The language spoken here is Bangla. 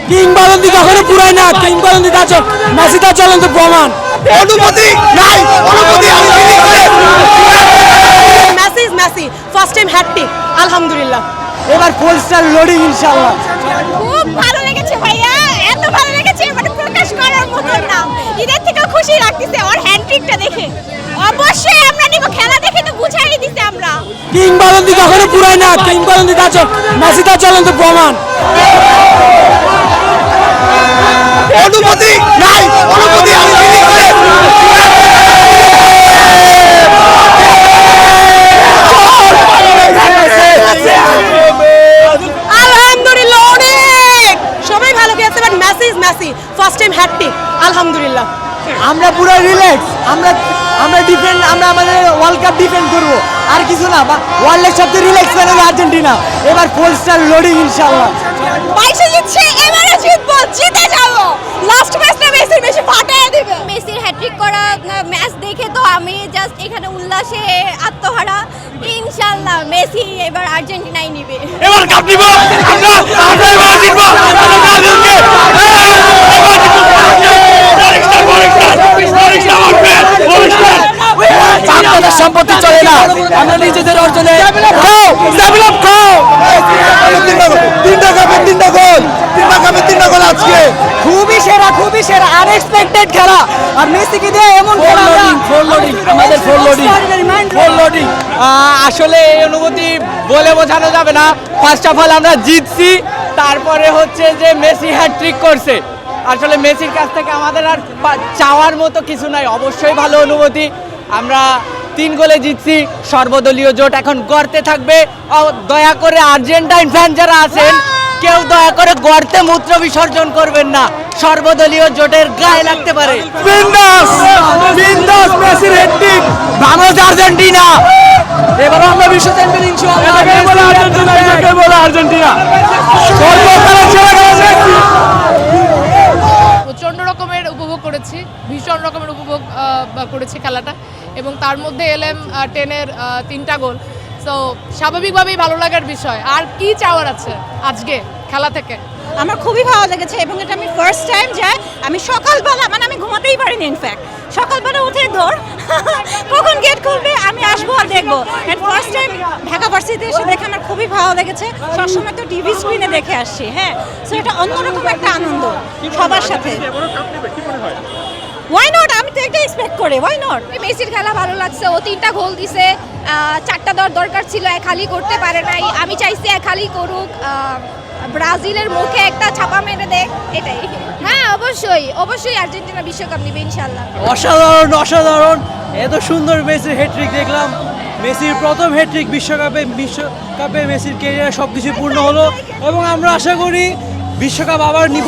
কিংবদন্তি কখনো পুরাই না, কিংবদন্তি আছে মেসি তার চলন্ত প্রমাণ। অনুমতি নাই, অনুমতি আমি ফিলিং করে Messi is Messi, first time hat trick, আলহামদুলিল্লাহ। এবার ফুল স্টার লোডিং ইনশাআল্লাহ। খুব ভালো লেগেছে ভাইয়া, এত ভালো লেগেছে মানে প্রকাশ করার মতো না। ঈদের থেকে খুশি লাগতেছে ওর হ্যাটট্রিকটা দেখে। অবশ্যই আমরা নিব, খেলা দেখে তো বুঝাই দিতে আমরা। কিংবদন্তি কখনো পুরাই না, কিংবদন্তি আছে মেসি তার চলন্ত প্রমাণ। অনুমতি নাই, অনুমতি আমি ফিলিং করে আলহামদুলিল্লাহ, অনেক সবাই ভালো খেলেছে, but Messi is Messi, first time hat trick, আলহামদুলিল্লাহ। আমরা পুরো রিল্যাক্স, আমরা ডিফেন্ড, আমরা আমাদের ওয়ার্ল্ড কাপ ডিফেন্ড করব, আর কিছু না। ওয়ার্ল্ডের সবচেয়ে রিল্যাক্স ম্যান হলো আর্জেন্টিনা। এবার ফুল স্টার লোডিং ইনশাআল্লাহ। 22 জিতছে, এবারে জিতবো, জিতে যাবো। লাস্ট ম্যাচটা মেসি বেশি ফাটায় দিবে। মেসির হ্যাট্রিক করা ম্যাচ দেখে তো আমি জাস্ট এখানে উল্লাসে আত্মহারা। ইনশাআল্লাহ মেসি এবার আর্জেন্টিনাই নিবে। এবার কাপ নিব আমরা, আমরা এবার জিতব আমরা ব্রাজিলকে। আমাদের সম্পত্তি চলে না, আমরা নিজেদের অর্জনে তিনটা গোল আজকে খুবই সেরা, খুবই সেরা, আনএক্সপেক্টেড খেলা। আর মেসিকে দিয়ে এমন খেলা, আমাদের ফোর লোডিং। আসলে এই অনুভূতি বলে বোঝানো যাবে না। ফার্স্ট অফ অল আমরা জিতছি, তারপরে হচ্ছে যে মেসি হ্যাটট্রিক করছে। আসলে মেসির কাছ থেকে আমাদের আর চাওয়ার মতো কিছু নাই। অবশ্যই ভালো অনুভূতি। আমরা 3 গোলে জিতছি। সর্বদলীয় জোট এখন গড়তে থাকবে। দয়া করে আর্জেন্টাইন ফ্যান যারা আছেন, কেউ দয়া করে গর্তে মূত্র বিসর্জন করবেন না, সর্বদলীয় জোটের গায়ে লাগতে পারে। বিন্দাস বিন্দাস, মেসির হ্যাটট্রিক, বাংলাদেশ আর্জেন্টিনা। এবারও আমরা বিশ্ব চ্যাম্পিয়ন ইনশাআল্লাহ। এটাকে বলে আর্জেন্টিনা, এটাকে বলে আর্জেন্টিনা। সর্বকালের সেরা খেলা মেসি। প্রচণ্ড রকমের উপভোগ করেছি, ভীষণ রকমের উপভোগ করেছি খেলাটা, এবং তার মধ্যে এলএম 10-এর 3টা গোল। সো স্বাভাবিকভাবেই ভালো লাগার বিষয়। আর কি চাওয়ার আছে আজকে খেলা থেকে? আমার খুবই ভালো লেগেছে, এবং এটা আমি ফার্স্ট টাইম যাই। আমি সকালবেলা মানে আমি ঘুমাতেই পারিনি, ইনফ্যাক্ট সকালবেলা উঠে ধর কখন গেট খুলবে আমি আসবো আর দেখবো। অ্যান্ড ফার্স্ট টাইম ঢাকা ভার্সিটিতে এসে দেখে আমার খুবই ভালো লেগেছে। সবসময় তো টিভি স্ক্রিনে দেখে আসছি, হ্যাঁ, সো এটা অন্যরকম একটা আনন্দ সবার সাথে। ওয়াই নট, আমি তো এটা এক্সপেক্ট করি, ওয়াই নট। মেসির খেলা ভালো লাগছে, ও 3টা গোল দিছে। 4টা দরকার ছিল, এক হালি করতে পারে নাই। আমি চাইছি এক হালি করুক, ব্রাজিলের মুখে একটা ছাপা মেরে দেখ, এটাই। হ্যাঁ, অবশ্যই অবশ্যই আর্জেন্টিনা বিশ্বকাপ নিবে ইনশাআল্লাহ। অসাধারণ, অসাধারণ। এত সুন্দর মেসির হ্যাটট্রিক দেখলাম। মেসির প্রথম হ্যাটট্রিক বিশ্বকাপে মেসির ক্যারিয়ার সব কিছু পূর্ণ হলো, এবং আমরা আশা করি বিশ্বকাপ আবার নিব।